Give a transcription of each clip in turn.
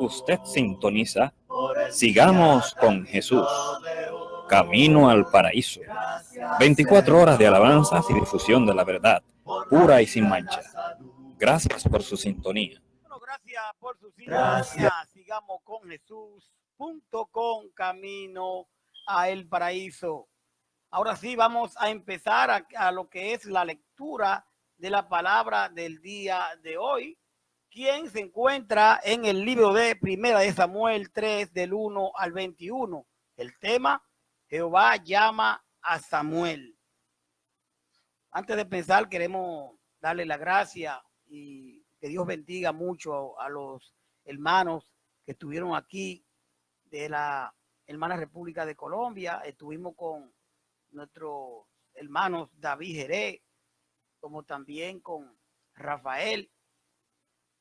Usted sintoniza Sigamos con Jesús, Camino al Paraíso. 24 horas de alabanzas y difusión de la verdad, pura y sin mancha. Gracias por su sintonía. Bueno, gracias por su sintonía. Sigamos con Jesús.com, Camino a el Paraíso. Ahora sí, vamos a empezar a lo que es la lectura de la palabra del día de hoy, quien se encuentra en el libro de Primera de Samuel 3, del 1 al 21. El tema, Jehová llama a Samuel. Antes de pensar, queremos darle la gracia y que Dios bendiga mucho a los hermanos que estuvieron aquí de la hermana República de Colombia. Estuvimos con nuestros hermanos David Jerez, como también con Rafael.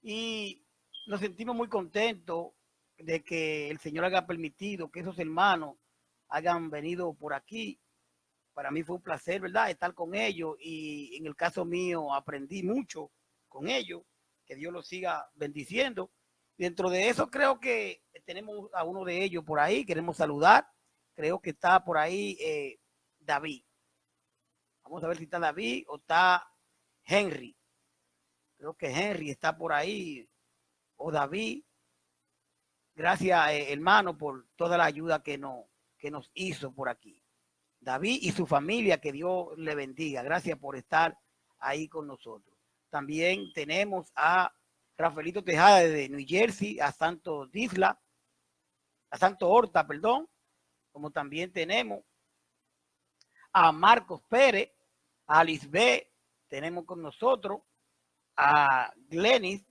Y nos sentimos muy contentos de que el Señor haya permitido que esos hermanos hayan venido por aquí. Para mí fue un placer, ¿verdad?, estar con ellos, y en el caso mío aprendí mucho con ellos. Que Dios los siga bendiciendo. Dentro de eso creo que tenemos a uno de ellos por ahí, queremos saludar. Creo que está por ahí David. Vamos a ver si está David o está Henry. Creo que Henry está por ahí, o David. Gracias, hermano, por toda la ayuda que nos hizo por aquí. David y su familia, que Dios le bendiga. Gracias por estar ahí con nosotros. También tenemos a Rafaelito Tejada de New Jersey, a Santo Horta, como también tenemos a Marcos Pérez, a Lisbeth, tenemos con nosotros a Glenis,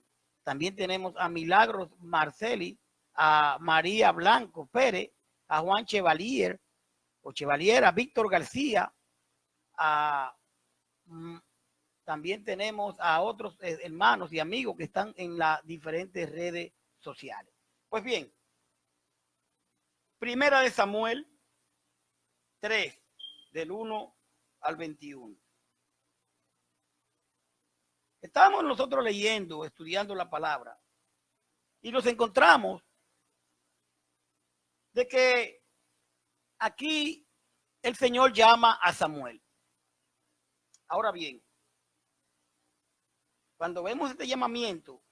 también tenemos a Milagros Marceli, a María Blanco Pérez, a Juan Chevalier, a Víctor García, también tenemos a otros hermanos y amigos que están en las diferentes redes sociales. Pues bien, Primera de Samuel 3, del 1 al 21. Estábamos nosotros leyendo, estudiando la palabra, y nos encontramos de que aquí el Señor llama a Samuel. Ahora bien, cuando vemos este llamamiento,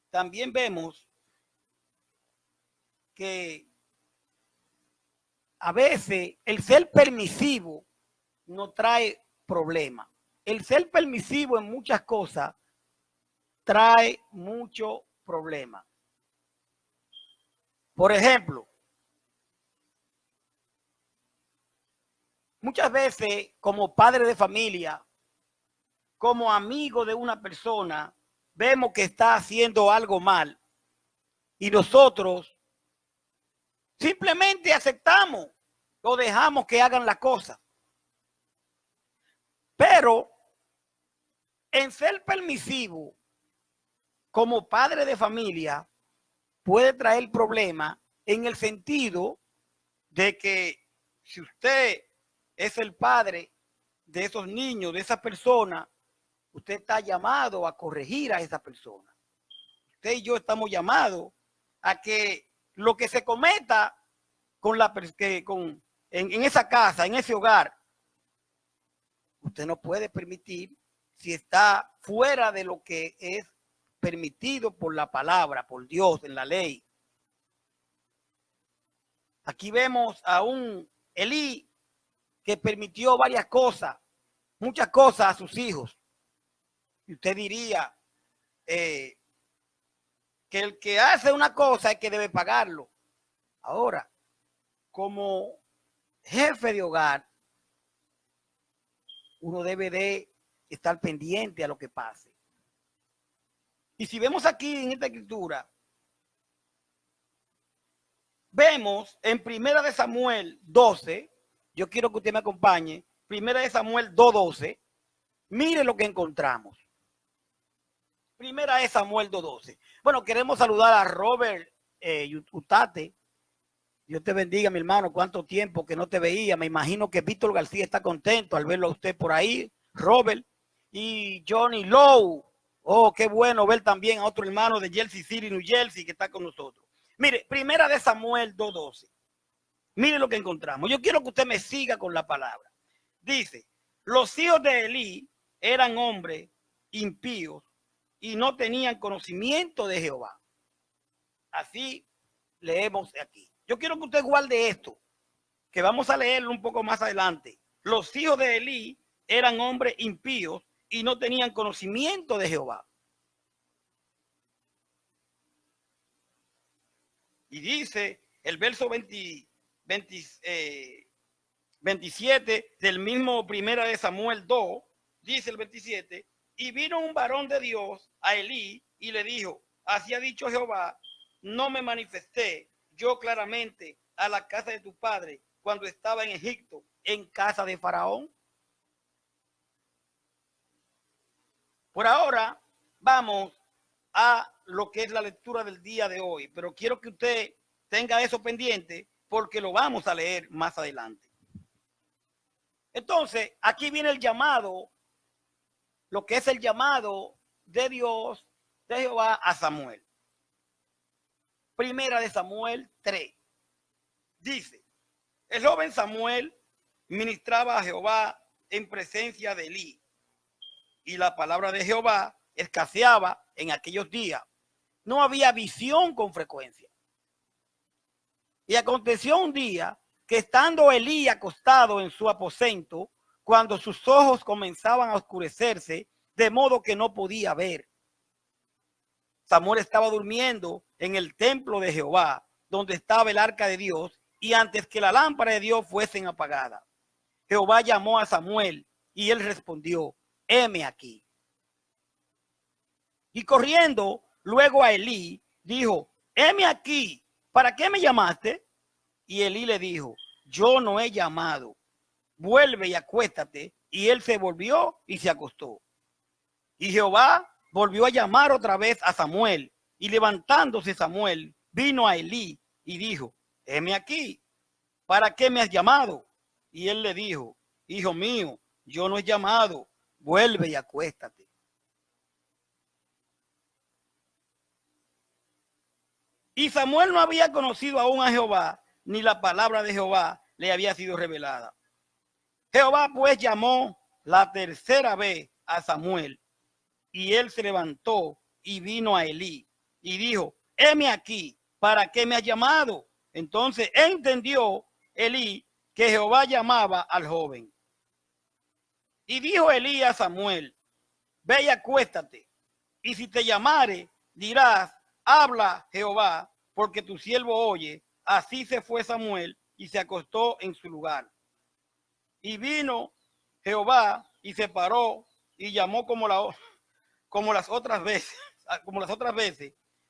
también vemos que a veces el ser permisivo no trae problemas. El ser permisivo en muchas cosas trae mucho problema. Por ejemplo, muchas veces como padre de familia, como amigo de una persona, vemos que está haciendo algo mal y nosotros simplemente aceptamos o dejamos que hagan la cosa. Pero en ser permisivo como padre de familia puede traer problemas, en el sentido de que si usted es el padre de esos niños, de esa persona, usted está llamado a corregir a esa persona. Usted y yo estamos llamados a que lo que se cometa en esa casa, en ese hogar, usted no puede permitir si está fuera de lo que es permitido por la palabra, por Dios, en la ley. Aquí vemos a un Elí que permitió varias cosas, muchas cosas a sus hijos. Y usted diría que el que hace una cosa es que debe pagarlo. Ahora, como jefe de hogar, uno debe de estar pendiente a lo que pase. Y si vemos aquí en esta escritura, vemos en Primera de Samuel 12, yo quiero que usted me acompañe, Primera de Samuel 2:12, mire lo que encontramos. Primera de Samuel 2:12. Bueno, queremos saludar a Robert Utate. Dios te bendiga, mi hermano. Cuánto tiempo que no te veía. Me imagino que Víctor García está contento al verlo a usted por ahí, Robert. Y Johnny Lowe, Oh, qué bueno ver también a otro hermano de Jersey City, New Jersey, que está con nosotros. Mire, primera de Samuel 2:12. Mire lo que encontramos. Yo quiero que usted me siga con la palabra. Dice, los hijos de Elí eran hombres impíos y no tenían conocimiento de Jehová. Así leemos aquí. Yo quiero que usted guarde esto, que vamos a leerlo un poco más adelante. Los hijos de Elí eran hombres impíos y no tenían conocimiento de Jehová. Y dice el verso 27 del mismo primera de Samuel 2, dice el 27, y vino un varón de Dios a Elí y le dijo, así ha dicho Jehová, no me manifesté yo claramente a la casa de tu padre cuando estaba en Egipto, en casa de Faraón. Por ahora vamos a lo que es la lectura del día de hoy, pero quiero que usted tenga eso pendiente porque lo vamos a leer más adelante. Entonces, aquí viene el llamado, lo que es el llamado de Dios, de Jehová a Samuel. Primera de Samuel 3. Dice, el joven Samuel ministraba a Jehová en presencia de Elí, y la palabra de Jehová escaseaba en aquellos días. No había visión con frecuencia. Y aconteció un día que estando Elí acostado en su aposento, cuando sus ojos comenzaban a oscurecerse, de modo que no podía ver. Samuel estaba durmiendo en el templo de Jehová, donde estaba el arca de Dios, y antes que la lámpara de Dios fuesen apagada. Jehová llamó a Samuel, y él respondió, heme aquí. Y corriendo luego a Elí, dijo, heme aquí, ¿para qué me llamaste? Y Elí le dijo, yo no he llamado, vuelve y acuéstate. Y él se volvió y se acostó. Y Jehová volvió a llamar otra vez a Samuel, y levantándose Samuel, vino a Elí y dijo, heme aquí, ¿para qué me has llamado? Y él le dijo, hijo mío, yo no he llamado, vuelve y acuéstate. Y Samuel no había conocido aún a Jehová, ni la palabra de Jehová le había sido revelada. Jehová pues llamó la tercera vez a Samuel, y él se levantó y vino a Elí y dijo, heme aquí, ¿para qué me has llamado? Entonces entendió Elí que Jehová llamaba al joven. Y dijo Elí a Samuel, ve y acuéstate, y si te llamare, dirás, habla Jehová, porque tu siervo oye. Así se fue Samuel y se acostó en su lugar. Y vino Jehová y se paró y llamó como las otras veces.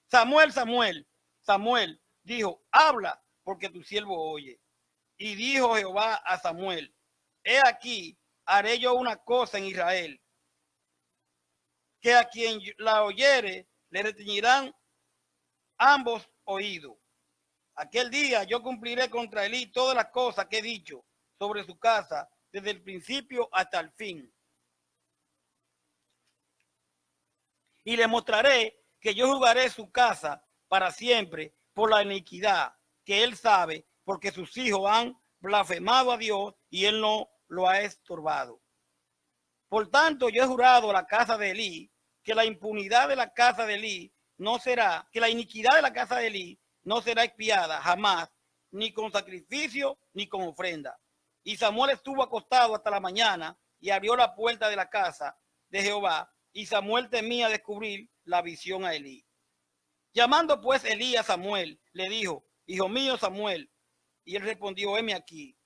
Samuel, Samuel, Samuel dijo, habla, porque tu siervo oye. Y dijo Jehová a Samuel, he aquí, haré yo una cosa en Israel, que a quien la oyere le retiñirán ambos oídos. Aquel día yo cumpliré contra Elí todas las cosas que he dicho sobre su casa, desde el principio hasta el fin. Y le mostraré que yo juzgaré su casa para siempre por la iniquidad que él sabe, porque sus hijos han blasfemado a Dios y él no lo ha estorbado. Por tanto, yo he jurado a la casa de Elí que la impunidad de la casa de Elí no será, que la iniquidad de la casa de Elí no será expiada jamás, ni con sacrificio ni con ofrenda. Y Samuel estuvo acostado hasta la mañana y abrió la puerta de la casa de Jehová, y Samuel temía descubrir la visión a Elí. Llamando pues Elí a Samuel, le dijo, hijo mío Samuel, y él respondió, heme aquí.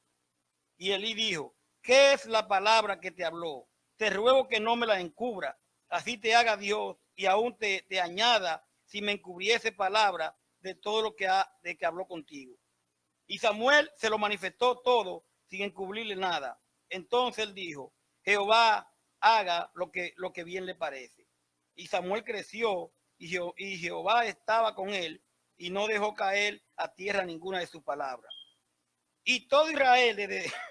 Y Elí dijo, ¿qué es la palabra que te habló? Te ruego que no me la encubra, así te haga Dios y aún te añada si me encubriese palabra de todo lo que habló contigo. Y Samuel se lo manifestó todo sin encubrirle nada. Entonces él dijo, Jehová haga lo que bien le parece. Y Samuel creció y Jehová estaba con él y no dejó caer a tierra ninguna de sus palabras. Y todo Israel,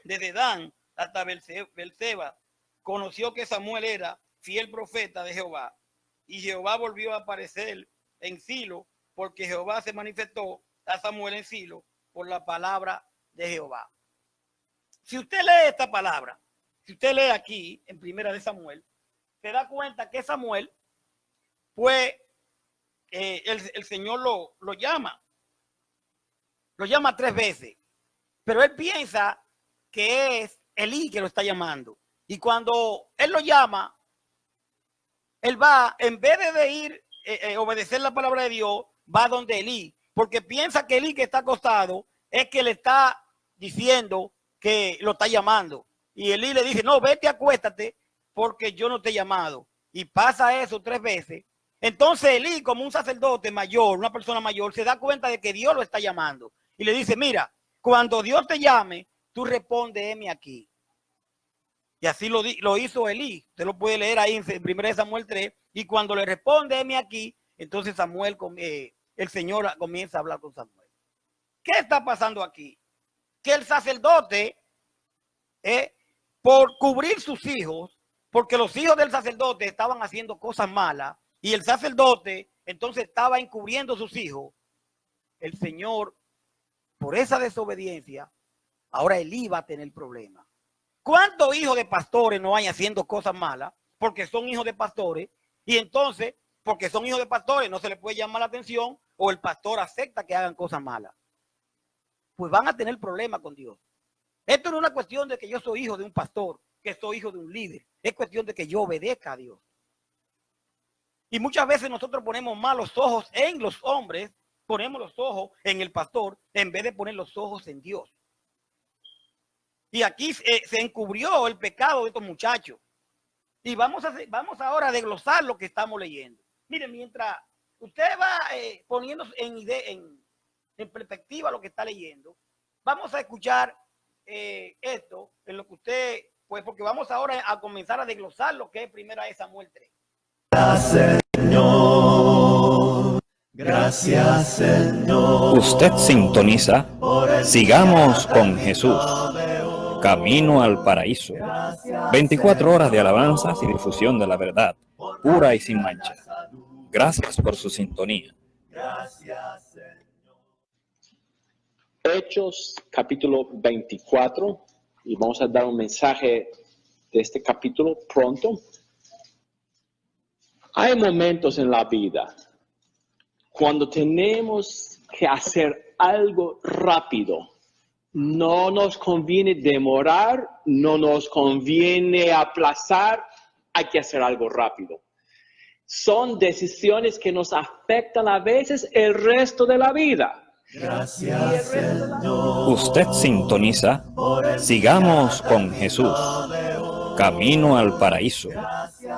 desde Dan hasta Beerseba, conoció que Samuel era fiel profeta de Jehová. y Jehová volvió a aparecer en Silo, porque Jehová se manifestó a Samuel en Silo por la palabra de Jehová. Si usted lee esta palabra, si usted lee aquí en Primera de Samuel, se da cuenta que Samuel fue, el Señor lo llama 3 veces, pero él piensa que es Elí que lo está llamando. Y cuando él lo llama, él va, en vez de ir obedecer la palabra de Dios, va donde Elí, porque piensa que Elí que está acostado es que le está diciendo que lo está llamando. Y Elí le dice, no, vete, acuéstate, porque yo no te he llamado. Y pasa eso 3 veces. Entonces Elí, como un sacerdote mayor, una persona mayor, se da cuenta de que Dios lo está llamando. Y le dice, mira, cuando Dios te llame, tú respondes, heme aquí. Y así lo hizo Elí. Usted lo puede leer ahí en 1 Samuel 3. Y cuando le responde, heme aquí, entonces Samuel, el Señor comienza a hablar con Samuel. ¿Qué está pasando aquí? Que el sacerdote, por cubrir sus hijos, porque los hijos del sacerdote estaban haciendo cosas malas, y el sacerdote entonces estaba encubriendo a sus hijos, el Señor, por esa desobediencia, ahora Elí va a tener problemas. ¿Cuántos hijos de pastores no hay haciendo cosas malas? Porque son hijos de pastores, y entonces, porque son hijos de pastores, no se les puede llamar la atención, o el pastor acepta que hagan cosas malas. Pues van a tener problemas con Dios. Esto no es una cuestión de que yo soy hijo de un pastor, que soy hijo de un líder. Es cuestión de que yo obedezca a Dios. Y muchas veces nosotros ponemos mal los ojos en los hombres, ponemos los ojos en el pastor, en vez de poner los ojos en Dios. Y aquí se encubrió el pecado de estos muchachos. Y vamos ahora a desglosar lo que estamos leyendo. Miren, mientras usted va poniendo en perspectiva lo que está leyendo, vamos a escuchar esto en lo que usted, pues porque vamos ahora a comenzar a desglosar lo que es 1 Samuel 3. Gracias, Señor. Gracias, Señor. Usted sintoniza Sigamos con Jesús, Camino al Paraíso. 24 horas de alabanzas y difusión de la verdad, pura y sin mancha. Gracias por su sintonía. Gracias, Señor. Hechos capítulo 24, y vamos a dar un mensaje de este capítulo pronto. Hay momentos en la vida cuando tenemos que hacer algo rápido. No nos conviene demorar, no nos conviene aplazar, hay que hacer algo rápido. Son decisiones que nos afectan a veces el resto de la vida. Gracias, Señor. Usted sintoniza Sigamos con Jesús, Camino al Paraíso.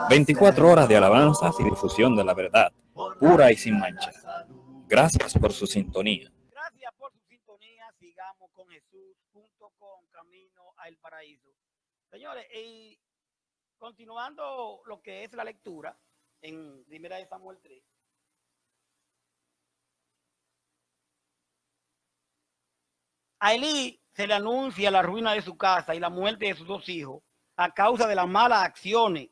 24 horas de alabanzas y difusión de la verdad, pura y sin mancha. Gracias por su sintonía. Gracias por su sintonía. Sigamos con Jesús.com, Camino al Paraíso. Señores, y continuando lo que es la lectura en 1 Samuel 3. A Elí se le anuncia la ruina de su casa y la muerte de sus 2 hijos a causa de las malas acciones.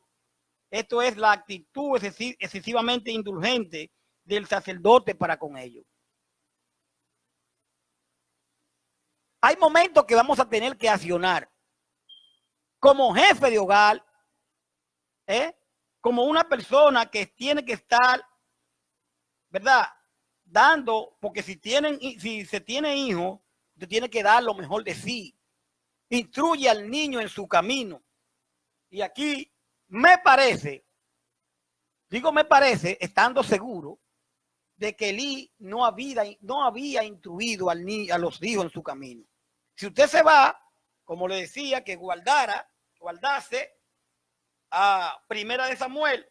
Esto es la actitud excesivamente indulgente del sacerdote para con ellos. Hay momentos que vamos a tener que accionar como jefe de hogar, como una persona que tiene que estar, ¿verdad? Dando, porque si se tiene hijos, usted tiene que dar lo mejor de sí. Instruye al niño en su camino. Y aquí me parece, estando seguro de que Elí no había instruido a los hijos en su camino. Si usted se va, como le decía, que guardase a 1 Samuel,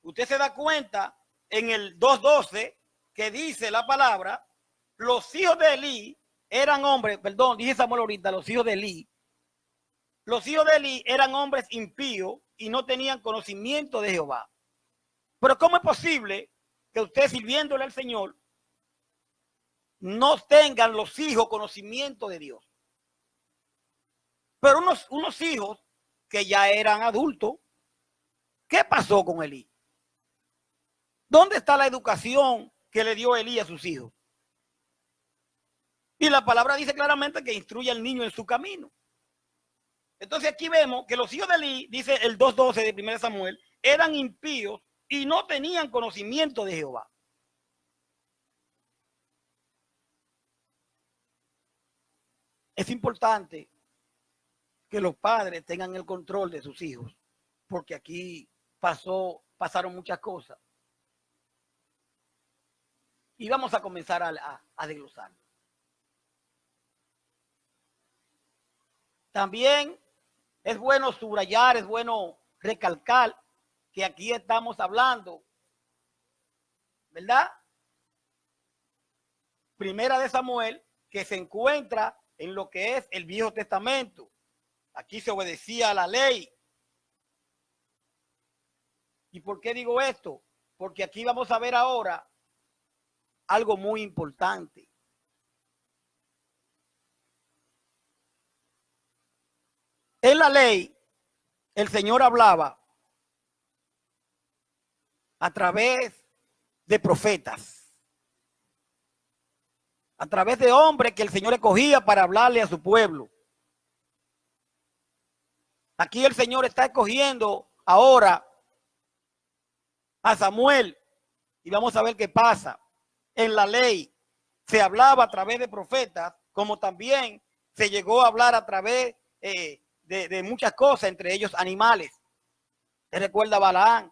usted se da cuenta en el 2:12 que dice la palabra, los hijos de Elí eran hombres, perdón, dije Samuel ahorita, los hijos de Elí eran hombres impíos y no tenían conocimiento de Jehová. Pero ¿cómo es posible que usted sirviéndole al Señor no tengan los hijos conocimiento de Dios? Pero unos hijos que ya eran adultos, ¿qué pasó con Elí? ¿Dónde está la educación que le dio Elí a sus hijos? Y la palabra dice claramente que instruye al niño en su camino. Entonces aquí vemos que los hijos de Elí, dice el 2:12 de 1 Samuel, eran impíos y no tenían conocimiento de Jehová. Es importante que los padres tengan el control de sus hijos, porque aquí pasaron muchas cosas. Y vamos a comenzar a desglosarlo. También es bueno subrayar, es bueno recalcar que aquí estamos hablando, ¿verdad? Primera de Samuel, que se encuentra en lo que es el Viejo Testamento. Aquí se obedecía a la ley. ¿Y por qué digo esto? Porque aquí vamos a ver ahora algo muy importante. En la ley, el Señor hablaba a través de profetas, a través de hombres que el Señor escogía para hablarle a su pueblo. Aquí el Señor está escogiendo ahora a Samuel y vamos a ver qué pasa. En la ley se hablaba a través de profetas, como también se llegó a hablar a través de muchas cosas, entre ellos animales. ¿Te recuerda Balaán?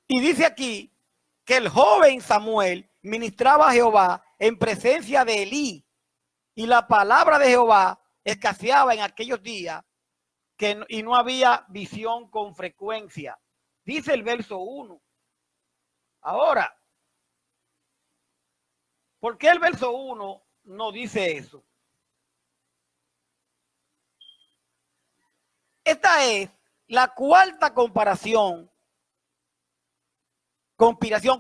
Y dice aquí que el joven Samuel ministraba a Jehová en presencia de Elí, y la palabra de Jehová escaseaba en aquellos días y no había visión con frecuencia. Dice el verso 1. Ahora, ¿por qué el verso 1 no dice eso? Esta es la cuarta conspiración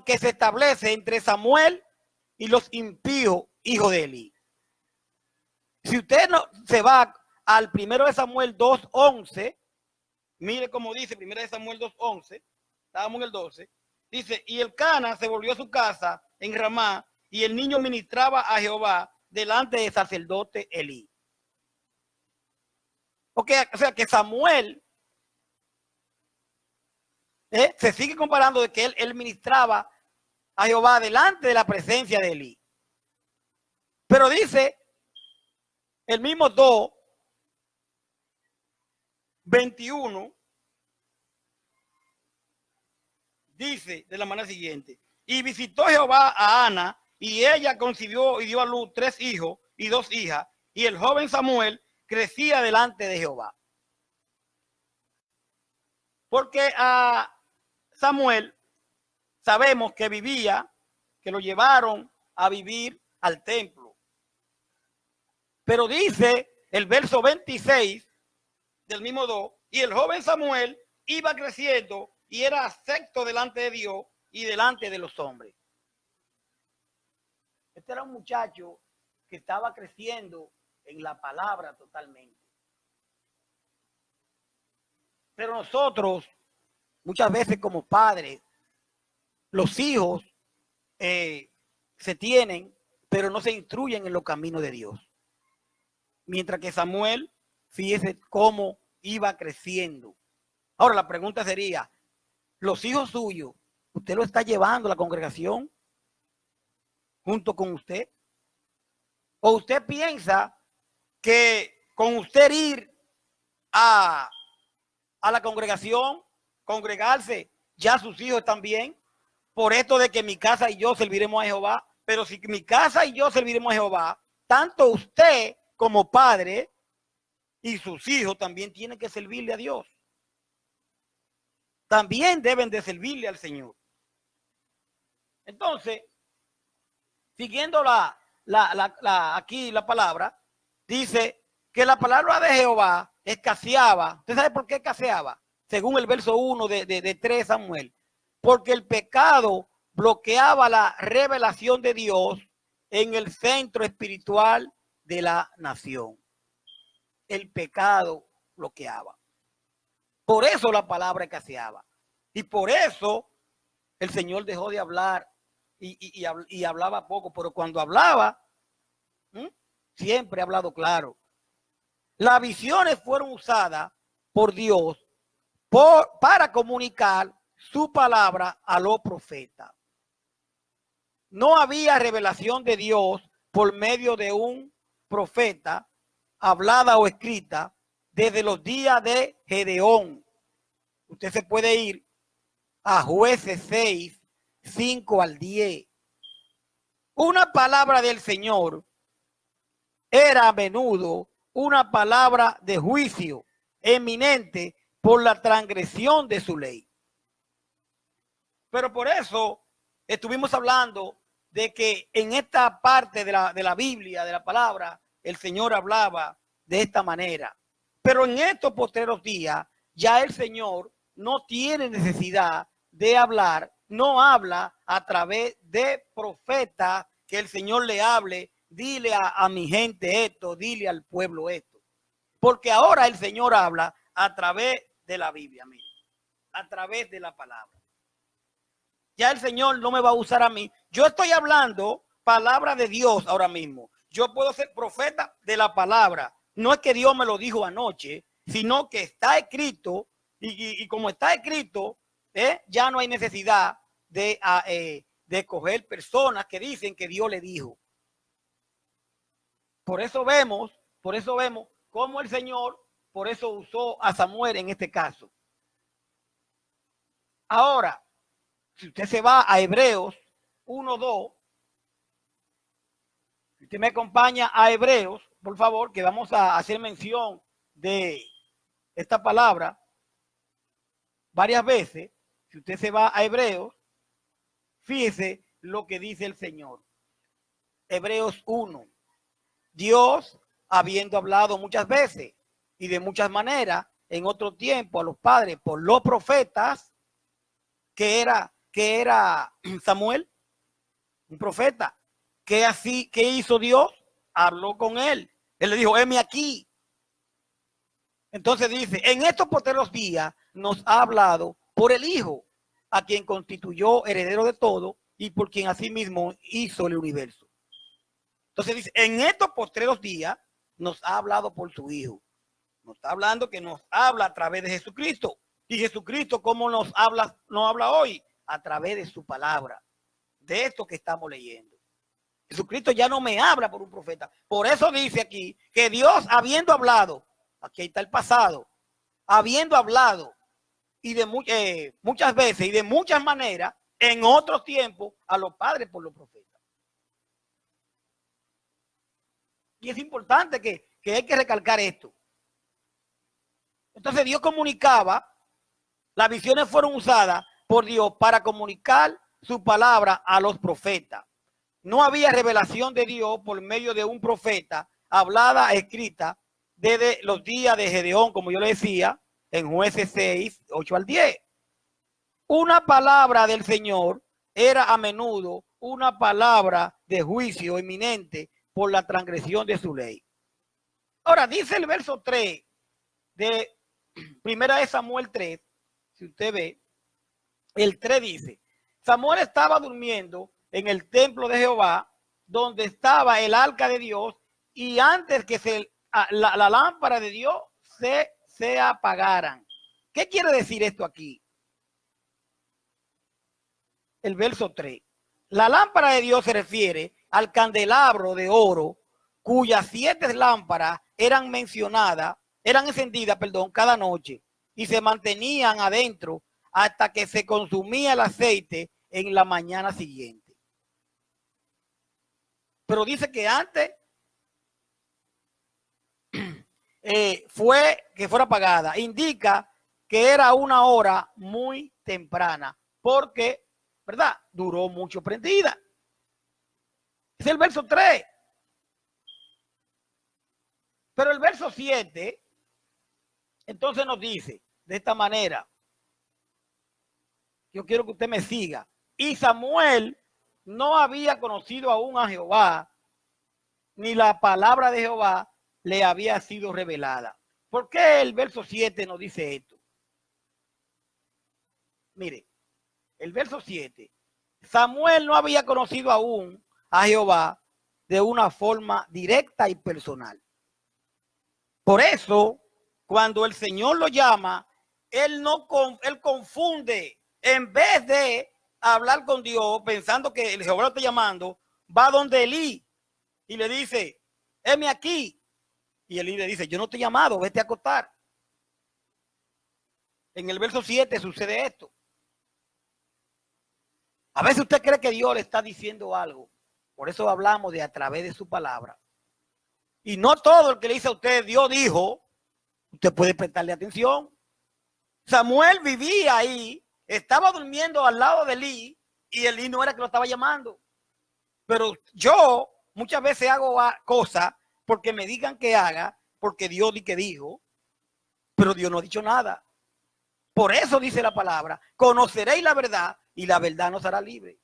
que se establece entre Samuel y los impíos hijos de Elí. Si usted no se va al 1 Samuel 2:11, mire cómo dice 1 Samuel 2:11, estábamos en el 12, dice, y Elcana se volvió a su casa en Ramá, y el niño ministraba a Jehová delante del sacerdote Elí. O sea que Samuel se sigue comparando de que él ministraba a Jehová delante de la presencia de Elí. Pero dice el mismo 2:21, dice de la manera siguiente, y visitó Jehová a Ana, y ella concibió y dio a luz 3 hijos y 2 hijas, y el joven Samuel crecía delante de Jehová. Porque a Samuel sabemos que que lo llevaron a vivir al templo. Pero dice el verso 26 del mismo 2, y el joven Samuel iba creciendo y era acepto delante de Dios y delante de los hombres. Este era un muchacho que estaba creciendo en la palabra totalmente. Pero nosotros, muchas veces como padres, los hijos se tienen, pero no se instruyen en los caminos de Dios. Mientras que Samuel, fíjese cómo iba creciendo. Ahora la pregunta sería, los hijos suyos, ¿usted lo está llevando a la congregación junto con usted? ¿O usted piensa que con usted ir a la congregación, congregarse, ya sus hijos están bien? Por esto de que mi casa y yo serviremos a Jehová. Pero si mi casa y yo serviremos a Jehová, tanto usted como padre y sus hijos también tienen que servirle a Dios. También deben de servirle al Señor. Entonces, siguiendo aquí la palabra, dice que la palabra de Jehová escaseaba. ¿Usted sabe por qué escaseaba? Según el verso 1 de 3 Samuel. Porque el pecado bloqueaba la revelación de Dios en el centro espiritual de la nación. El pecado bloqueaba. Por eso la palabra escaseaba. Y por eso el Señor dejó de hablar y hablaba poco. Pero cuando hablaba, siempre ha hablado claro. Las visiones fueron usadas por Dios para comunicar su palabra a los profetas. No había revelación de Dios por medio de un profeta, hablada o escrita, desde los días de Gedeón. Usted se puede ir a Jueces 6, 5 al 10. Una palabra del Señor era a menudo una palabra de juicio eminente por la transgresión de su ley. Pero por eso estuvimos hablando de que en esta parte de la Biblia, de la palabra, el Señor hablaba de esta manera. Pero en estos postreros días, ya el Señor no tiene necesidad de hablar, no habla a través de profetas que el Señor le hable, dile a mi gente esto, dile al pueblo esto. Porque ahora el Señor habla a través de la Biblia, mire, a través de la palabra. Ya el Señor no me va a usar a mí. Yo estoy hablando palabra de Dios ahora mismo. Yo puedo ser profeta de la palabra. No es que Dios me lo dijo anoche, sino que está escrito y como está escrito, ya no hay necesidad de escoger personas que dicen que Dios le dijo. Por eso vemos cómo el Señor, por eso usó a Samuel en este caso. Ahora, si usted se va a Hebreos 1:2, si usted me acompaña a Hebreos, por favor, que vamos a hacer mención de esta palabra varias veces. Si usted se va a Hebreos, fíjese lo que dice el Señor. Hebreos 1. Dios, habiendo hablado muchas veces y de muchas maneras en otro tiempo a los padres por los profetas, que era Samuel, un profeta, que hizo Dios, habló con él. Él le dijo, heme aquí. Entonces dice, en estos postreros días nos ha hablado por el Hijo, a quien constituyó heredero de todo y por quien asimismo hizo el universo. Entonces dice, en estos postreros días nos ha hablado por su Hijo. Nos está hablando que nos habla a través de Jesucristo. Y Jesucristo, ¿cómo nos habla hoy? A través de su palabra, de esto que estamos leyendo. Jesucristo ya no me habla por un profeta. Por eso dice aquí que Dios, habiendo hablado, aquí está el pasado, habiendo hablado y de muchas veces y de muchas maneras, en otros tiempos, a los padres por los profetas. Y es importante que hay que recalcar esto. Entonces Dios comunicaba, las visiones fueron usadas por Dios para comunicar su palabra a los profetas. No había revelación de Dios por medio de un profeta, hablada, escrita, desde los días de Gedeón, como yo le decía, en Jueces 6, 8 al 10. Una palabra del Señor era a menudo una palabra de juicio eminente por la transgresión de su ley. Ahora, dice el verso 3 de 1 Samuel 3, si usted ve, el 3 dice, Samuel estaba durmiendo en el templo de Jehová, donde estaba el arca de Dios, y antes que la lámpara de Dios se apagaran. ¿Qué quiere decir esto aquí? El verso 3. La lámpara de Dios se refiere al candelabro de oro, cuyas 7 lámparas eran encendidas, cada noche, y se mantenían adentro hasta que se consumía el aceite en la mañana siguiente. Pero dice que antes fuera apagada. Indica que era una hora muy temprana, porque, ¿verdad?, duró mucho prendida. Es el verso 3. Pero el verso 7, entonces nos dice de esta manera. Yo quiero que usted me siga. Y Samuel no había conocido aún a Jehová, ni la palabra de Jehová le había sido revelada. ¿Por qué el verso 7 nos dice esto? Mire, el verso 7. Samuel no había conocido aún a Jehová de una forma directa y personal. Por eso, cuando el Señor lo llama, él confunde. En vez de hablar con Dios pensando que el Jehová lo está llamando, va donde Elí y le dice, heme aquí. Y Elí le dice, yo no te he llamado, vete a acostar. En el verso 7 sucede esto. A veces usted cree que Dios le está diciendo algo. Por eso hablamos de a través de su palabra. Y no todo el que le dice a usted, Dios dijo, usted puede prestarle atención. Samuel vivía ahí, estaba durmiendo al lado de Elí y Elí no era que lo estaba llamando. Pero yo muchas veces hago cosas porque me digan que haga, porque Dios di que dijo, pero Dios no ha dicho nada. Por eso dice la palabra, conoceréis la verdad y la verdad nos hará libre.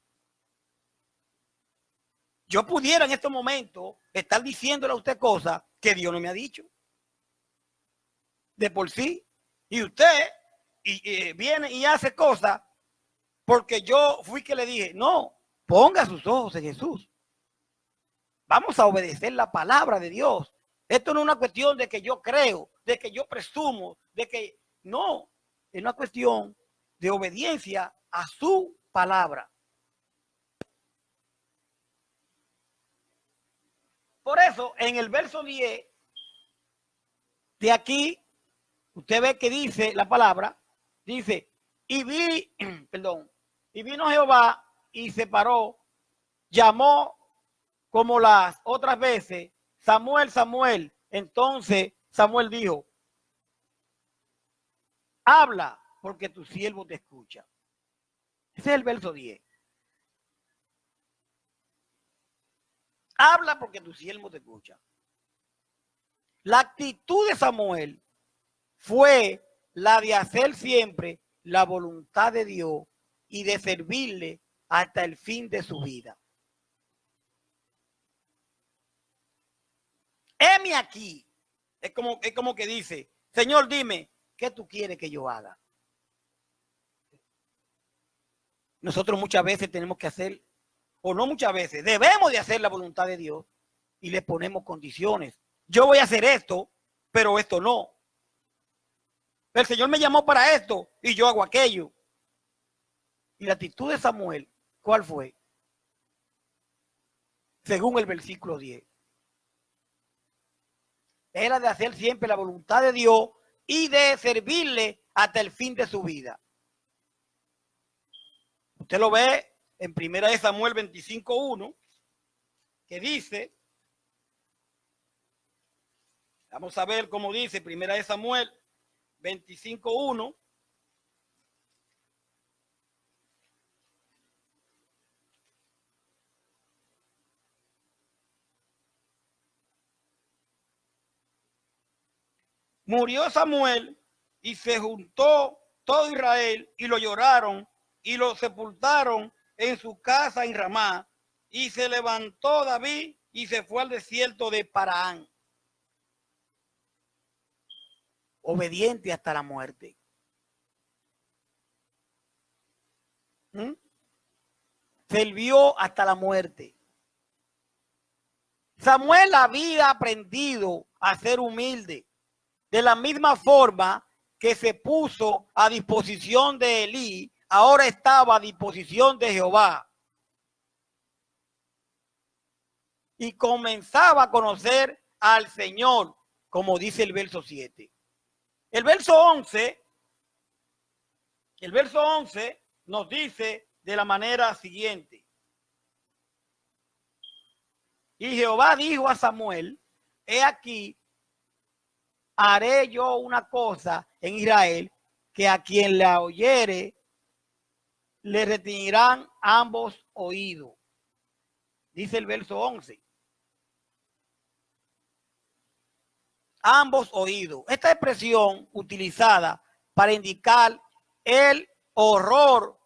Yo pudiera en estos momentos estar diciéndole a usted cosas que Dios no me ha dicho. De por sí. Y usted viene y hace cosas porque yo fui que le dije, no, ponga sus ojos en Jesús. Vamos a obedecer la palabra de Dios. Esto no es una cuestión de que yo creo, de que yo presumo, de que no. Es una cuestión de obediencia a su palabra. Por eso, en el verso 10 de aquí, usted ve que dice la palabra, dice, y vino Jehová y se paró, llamó como las otras veces, Samuel, Samuel. Entonces Samuel dijo, habla, porque tu siervo te escucha. Ese es el verso 10. Habla porque tu siervo te escucha. La actitud de Samuel fue la de hacer siempre la voluntad de Dios y de servirle hasta el fin de su vida. Heme aquí. Es como que dice, Señor, dime, ¿qué tú quieres que yo haga? Nosotros muchas veces tenemos que hacer, o no muchas veces, debemos de hacer la voluntad de Dios y le ponemos condiciones. Yo voy a hacer esto, pero esto no. El Señor me llamó para esto y yo hago aquello. Y la actitud de Samuel, ¿cuál fue? Según el versículo 10. Era de hacer siempre la voluntad de Dios y de servirle hasta el fin de su vida. Usted lo ve en 1 Samuel 25:1, que dice, vamos a ver cómo dice 1 Samuel 25:1. Murió Samuel y se juntó todo Israel y lo lloraron y lo sepultaron en su casa en Ramá. Y se levantó David y se fue al desierto de Paraán. Obediente hasta la muerte. Sirvió hasta la muerte. Samuel había aprendido a ser humilde. De la misma forma que se puso a disposición de Elí, ahora estaba a disposición de Jehová. Y comenzaba a conocer al Señor, como dice el verso 7. El verso 11 nos dice de la manera siguiente. Y Jehová dijo a Samuel, he aquí, haré yo una cosa en Israel, que a quien la oyere le retenerán ambos oídos. Dice el verso 11. Ambos oídos. Esta expresión utilizada para indicar el horror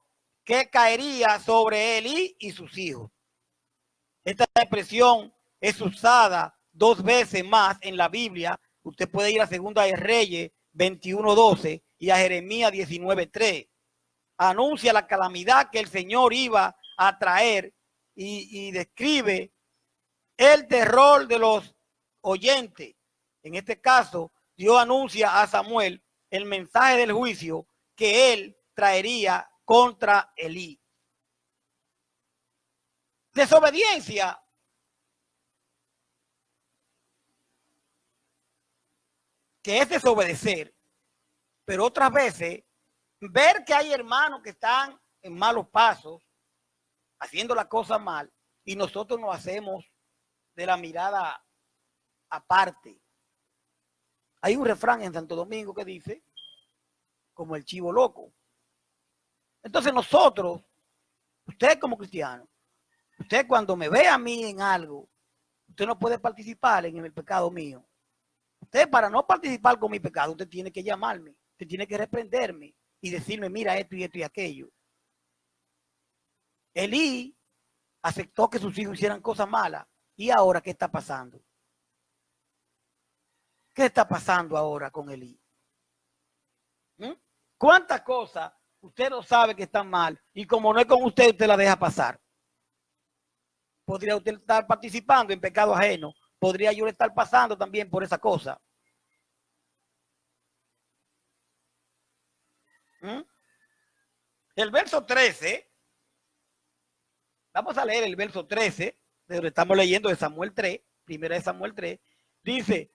que caería sobre Elí y sus hijos. Esta expresión es usada 2 veces más en la Biblia. Usted puede ir a Segunda de Reyes 21:12 y a Jeremías 19:3. anuncia la calamidad que el Señor iba a traer y describe el terror de los oyentes. En este caso, Dios anuncia a Samuel el mensaje del juicio que él traería contra Elí. Desobediencia que es desobedecer, pero otras veces ver que hay hermanos que están en malos pasos, haciendo las cosas mal, y nosotros nos hacemos de la mirada aparte. Hay un refrán en Santo Domingo que dice, como el chivo loco. Entonces nosotros, usted como cristiano, usted cuando me ve a mí en algo, usted no puede participar en el pecado mío. Usted para no participar con mi pecado, usted tiene que llamarme, usted tiene que reprenderme y decirme, mira esto y esto y aquello. Elí aceptó que sus hijos hicieran cosas malas. ¿Y ahora qué está pasando? ¿Qué está pasando ahora con Elí? ¿Cuántas cosas usted no sabe que están mal y como no es con usted, usted la deja pasar? Podría usted estar participando en pecado ajeno. Podría yo estar pasando también por esa cosa. El verso 13. Vamos a leer el verso 13, de donde estamos leyendo de Samuel 3, primera de Samuel 3. Dice,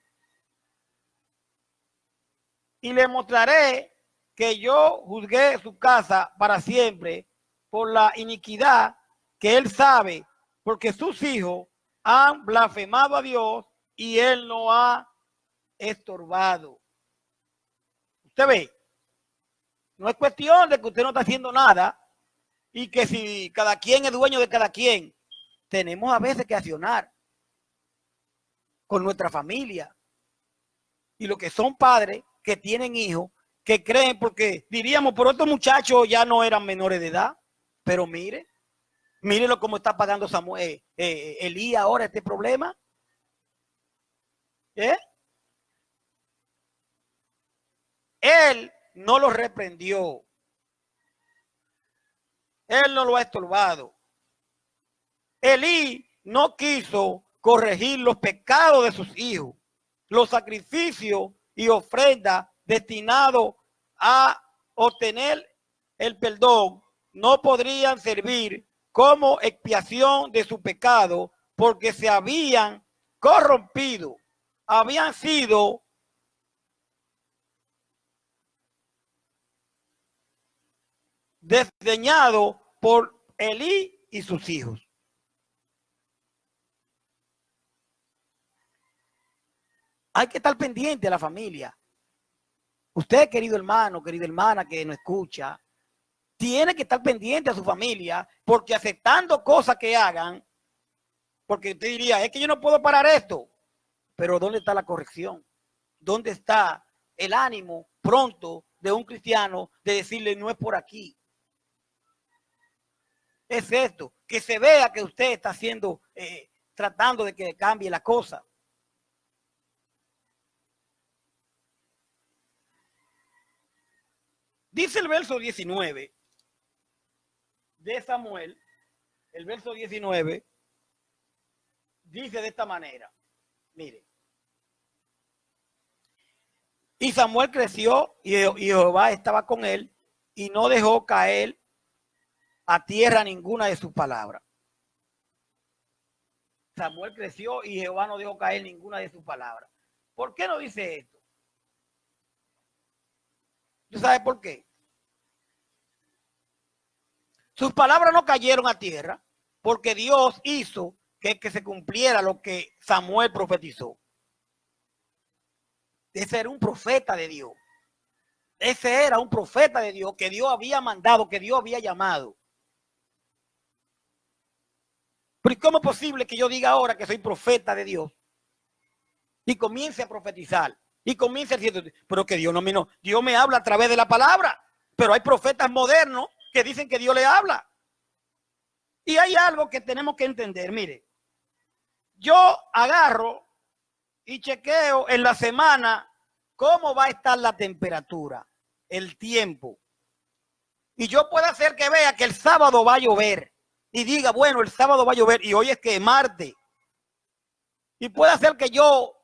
y le mostraré que yo juzgué su casa para siempre por la iniquidad que él sabe, porque sus hijos han blasfemado a Dios y él no ha estorbado. Usted ve, no es cuestión de que usted no está haciendo nada y que si cada quien es dueño de cada quien, tenemos a veces que accionar con nuestra familia. Y los que son padres, que tienen hijos, que creen, porque diríamos, por estos muchachos ya no eran menores de edad, pero mírenlo cómo está pagando Samuel, Elí ahora este problema. Él no lo reprendió. Él no lo ha estorbado. Elí no quiso corregir los pecados de sus hijos. Los sacrificios y ofrendas destinados a obtener el perdón no podrían servir como expiación de su pecado porque se habían corrompido, habían sido desdeñados por Elí y sus hijos. Hay que estar pendiente a la familia. Usted, querido hermano, querida hermana que nos escucha, tiene que estar pendiente a su familia, porque aceptando cosas que hagan, porque usted diría, es que yo no puedo parar esto, pero ¿dónde está la corrección? ¿Dónde está el ánimo pronto de un cristiano de decirle no es por aquí? Es esto, que se vea que usted está haciendo, tratando de que cambie la cosa. Dice el verso 19 de Samuel, el verso 19, dice de esta manera, mire. Y Samuel creció y Jehová estaba con él y no dejó caer a tierra ninguna de sus palabras. Samuel creció y Jehová no dejó caer ninguna de sus palabras. ¿Por qué no dice esto? ¿Tú sabes por qué? Sus palabras no cayeron a tierra porque Dios hizo que se cumpliera lo que Samuel profetizó. Ese era un profeta de Dios. Ese era un profeta de Dios que Dios había mandado, que Dios había llamado. Pero ¿cómo es posible que yo diga ahora que soy profeta de Dios y comience a profetizar? Y comience a decir, pero que Dios no, Dios me habla a través de la palabra. Pero hay profetas modernos que dicen que Dios le habla. Y hay algo que tenemos que entender. Mire, yo agarro y chequeo en la semana cómo va a estar la temperatura, el tiempo. Y yo puedo hacer que vea que el sábado va a llover. Y diga, bueno, el sábado va a llover. Y hoy es que es martes. Y puede hacer que yo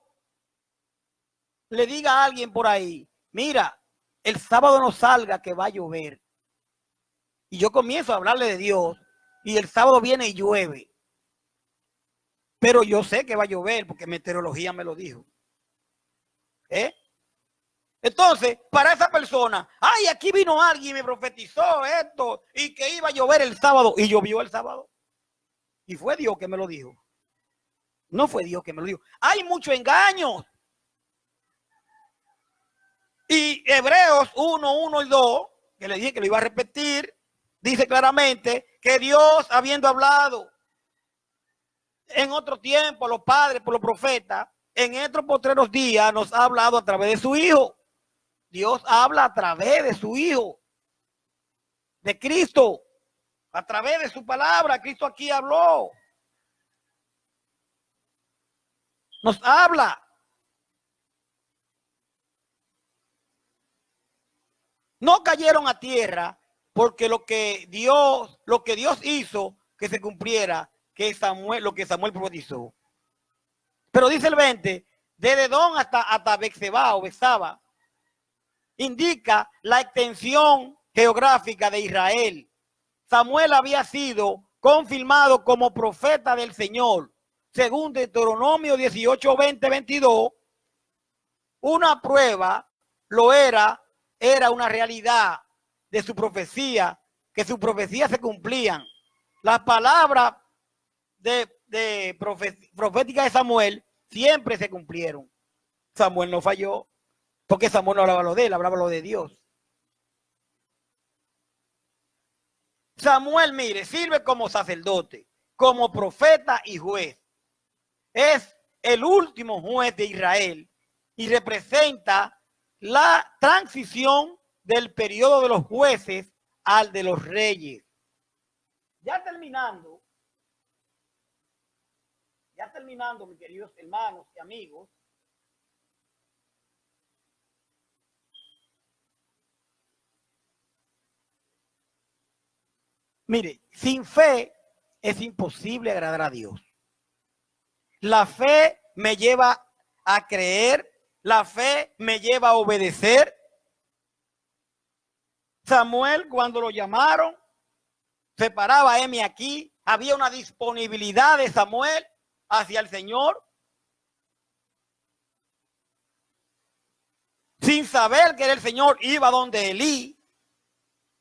le diga a alguien por ahí, mira, el sábado no salga que va a llover. Y yo comienzo a hablarle de Dios. Y el sábado viene y llueve. Pero yo sé que va a llover porque meteorología me lo dijo. Entonces, para esa persona, ay, aquí vino alguien y me profetizó esto y que iba a llover el sábado y llovió el sábado. Y fue Dios que me lo dijo. No fue Dios que me lo dijo. Hay muchos engaños. Y Hebreos 1, 1 y 2, que le dije que lo iba a repetir, dice claramente que Dios, habiendo hablado en otro tiempo a los padres por los profetas, en estos postreros días nos ha hablado a través de su Hijo. Dios habla a través de su Hijo, de Cristo, a través de su palabra. Cristo aquí habló. Nos habla. No cayeron a tierra porque lo que Dios hizo que se cumpliera, que Samuel, lo que Samuel profetizó. Pero dice el 20, desde Edom hasta Beerseba o Besaba, indica la extensión geográfica de Israel. Samuel había sido confirmado como profeta del Señor. Según Deuteronomio 18, 20, 22, una prueba lo era una realidad de su profecía, que sus profecías se cumplían. Las palabras proféticas de Samuel siempre se cumplieron. Samuel no falló, porque Samuel no hablaba lo de él, hablaba lo de Dios. Samuel, mire, sirve como sacerdote, como profeta y juez. Es el último juez de Israel y representa la transición del periodo de los jueces al de los reyes. Ya terminando, mis queridos hermanos y amigos, mire, sin fe es imposible agradar a Dios. La fe me lleva a creer, la fe me lleva a obedecer. Samuel, cuando lo llamaron, se paraba aquí, había una disponibilidad de Samuel hacia el Señor, sin saber que era el Señor, iba donde Elí,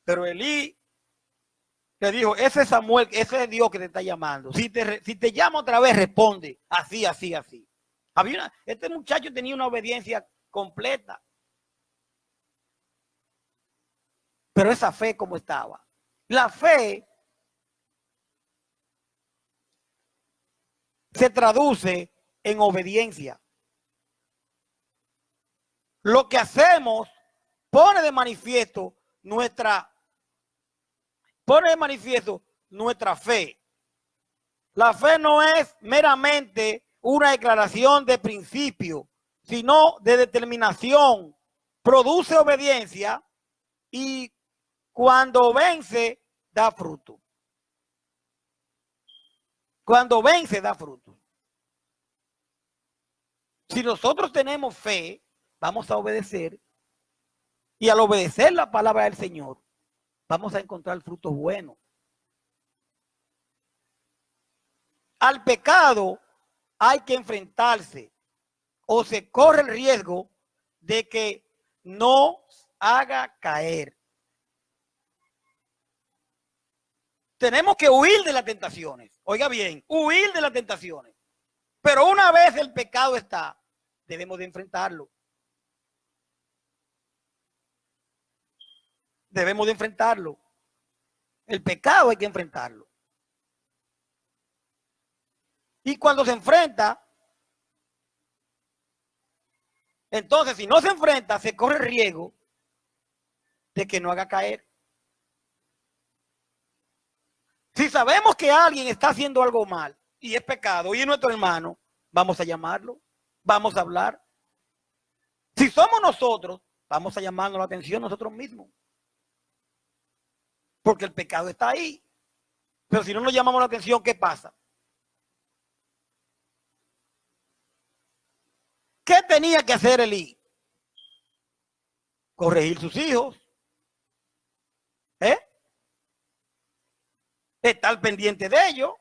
pero Elí le dijo, ese es Samuel, ese es Dios que te está llamando. Si te llama otra vez, responde. Así, así, así. Este muchacho tenía una obediencia completa. Pero esa fe, ¿cómo estaba? La fe se traduce en obediencia. Lo que hacemos pone de manifiesto nuestra fe. La fe no es meramente una declaración de principio, sino de determinación. Produce obediencia y cuando vence, da fruto. Cuando vence, da fruto. Si nosotros tenemos fe, vamos a obedecer. Y al obedecer la palabra del Señor, vamos a encontrar frutos buenos. Al pecado hay que enfrentarse o se corre el riesgo de que no haga caer. Tenemos que huir de las tentaciones. Oiga bien, huir de las tentaciones. Pero una vez el pecado está, debemos de enfrentarlo. Debemos de enfrentarlo. El pecado hay que enfrentarlo. Y cuando se enfrenta, entonces si no se enfrenta, se corre el riesgo de que no haga caer. Si sabemos que alguien está haciendo algo mal y es pecado y es nuestro hermano, vamos a llamarlo, vamos a hablar. Si somos nosotros, vamos a llamarnos la atención nosotros mismos. porque el pecado está ahí. Pero si no nos llamamos la atención, ¿qué pasa? ¿Qué tenía que hacer Elí? Corregir sus hijos. Estar pendiente de ellos.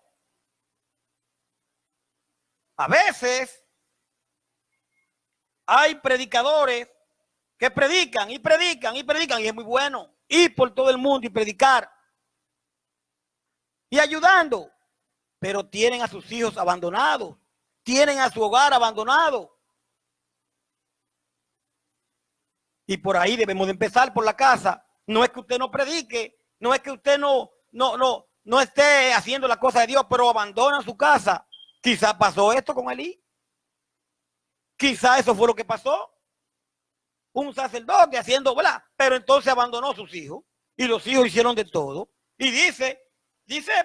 A veces hay predicadores que predican y predican y predican, y es muy bueno ir por todo el mundo y predicar y ayudando, pero tienen a sus hijos abandonados, tienen a su hogar abandonado. Y por ahí debemos de empezar, por la casa. No es que usted no predique, no es que usted no esté haciendo la cosa de Dios, pero abandona su casa. Quizá pasó esto con Elí. Quizá eso fue lo que pasó. Un sacerdote haciendo, ¿verdad? Pero entonces abandonó a sus hijos y los hijos hicieron de todo. Y dice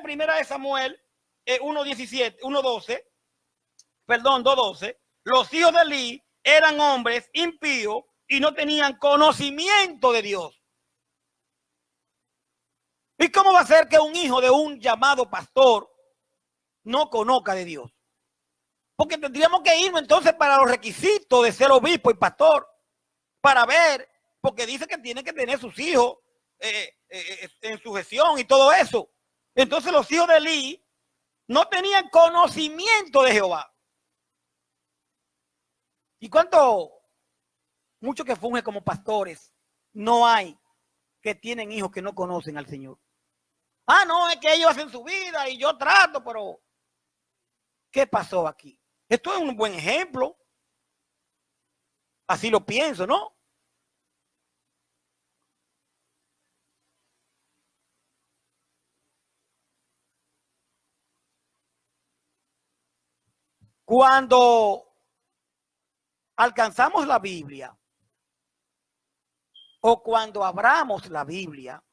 primera de Samuel 2:12, los hijos de Elí eran hombres impíos y no tenían conocimiento de Dios. ¿Y cómo va a ser que un hijo de un llamado pastor no conozca de Dios? Porque tendríamos que irnos entonces para los requisitos de ser obispo y pastor, para ver, porque dice que tiene que tener sus hijos en sujeción y todo eso. Entonces los hijos de Elí no tenían conocimiento de Jehová. ¿Y cuánto? Muchos que fungen como pastores no hay que tienen hijos que no conocen al Señor. Ah, no, es que ellos hacen su vida y yo trato, pero ¿qué pasó aquí? Esto es un buen ejemplo. Así lo pienso, ¿no? Cuando alcanzamos la Biblia o cuando abramos la Biblia,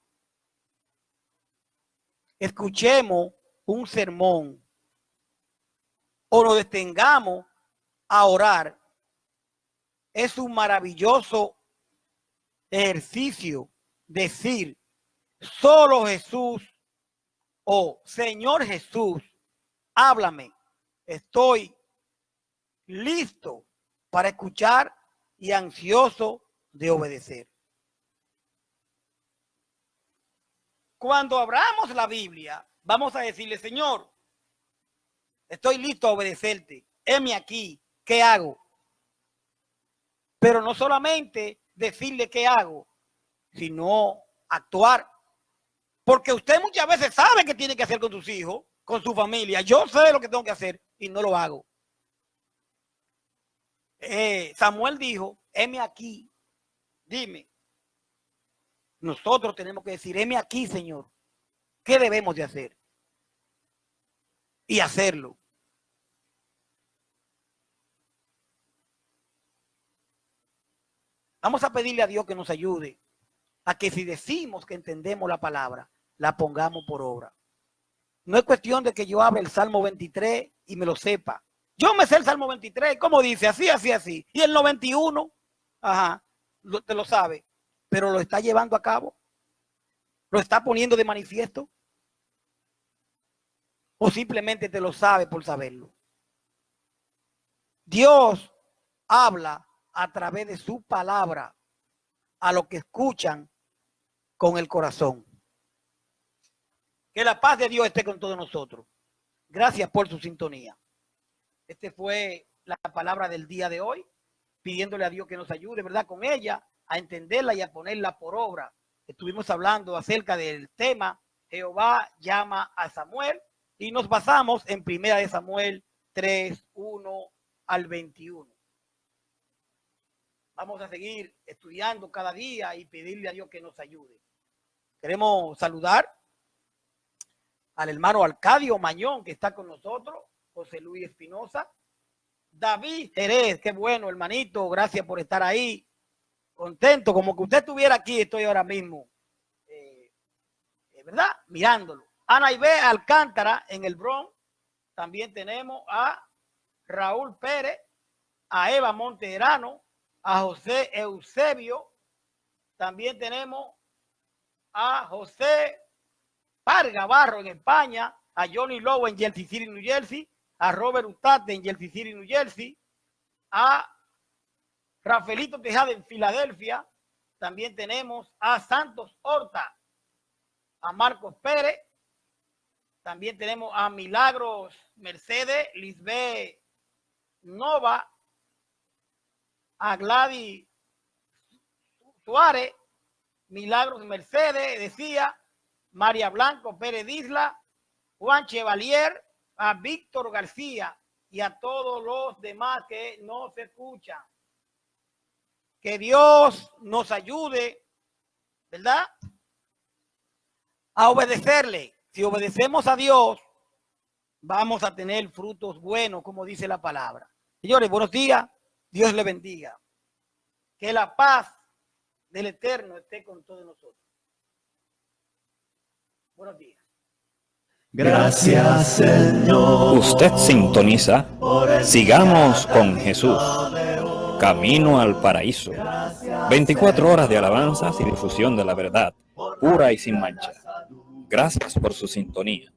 escuchemos un sermón o nos detengamos a orar, es un maravilloso ejercicio decir solo Jesús o Señor Jesús, háblame, estoy listo para escuchar y ansioso de obedecer. Cuando abramos la Biblia, vamos a decirle, Señor, estoy listo a obedecerte. Heme aquí, ¿qué hago? Pero no solamente decirle qué hago, sino actuar. Porque usted muchas veces sabe qué tiene que hacer con sus hijos, con su familia. Yo sé lo que tengo que hacer y no lo hago. Samuel dijo, heme aquí, dime. Nosotros tenemos que decir, heme aquí, Señor. ¿Qué debemos de hacer? Y hacerlo. Vamos a pedirle a Dios que nos ayude a que si decimos que entendemos la palabra, la pongamos por obra. No es cuestión de que yo abra el Salmo 23 y me lo sepa. Yo me sé el Salmo 23, ¿cómo dice? Así, así, así. Y el 91, te lo sabe, pero lo está llevando a cabo. ¿Lo está poniendo de manifiesto? ¿O simplemente te lo sabe por saberlo? Dios habla a través de su palabra a los que escuchan con el corazón. Que la paz de Dios esté con todos nosotros. Gracias por su sintonía. Esta fue la palabra del día de hoy, pidiéndole a Dios que nos ayude, ¿verdad? Con ella, a entenderla y a ponerla por obra. Estuvimos hablando acerca del tema Jehová llama a Samuel y nos basamos en 1 Samuel 3, 1 al 21. Vamos a seguir estudiando cada día y pedirle a Dios que nos ayude. Queremos saludar al hermano Arcadio Mañón, que está con nosotros, José Luis Espinosa, David Jerez, qué bueno, hermanito, gracias por estar ahí, contento, como que usted estuviera aquí, estoy ahora mismo, ¿verdad? Mirándolo. Ana Ibe Alcántara en el Bronx, también tenemos a Raúl Pérez, a Eva Monterano, a José Eusebio, también tenemos a José Parga Barro en España, a Johnny Lowe en Jersey City, New Jersey, a Robert Ustate en Jersey City, New Jersey, a Rafaelito Tejada en Filadelfia. También tenemos a Santos Horta, a Marcos Pérez. También tenemos a Milagros Mercedes, Lisbeth Nova, a Gladys Suárez, Milagros Mercedes, decía, María Blanco Pérez Isla, Juan Chevalier, a Víctor García y a todos los demás que nos escuchan. Que Dios nos ayude, ¿verdad?, a obedecerle. Si obedecemos a Dios, vamos a tener frutos buenos, como dice la palabra. Señores, buenos días. Dios les bendiga. Que la paz del Eterno esté con todos nosotros. Buenos días. Gracias, Señor. Usted sintoniza Sigamos con Jesús, Camino al Paraíso. 24 horas de alabanzas y difusión de la verdad, pura y sin mancha. Gracias por su sintonía.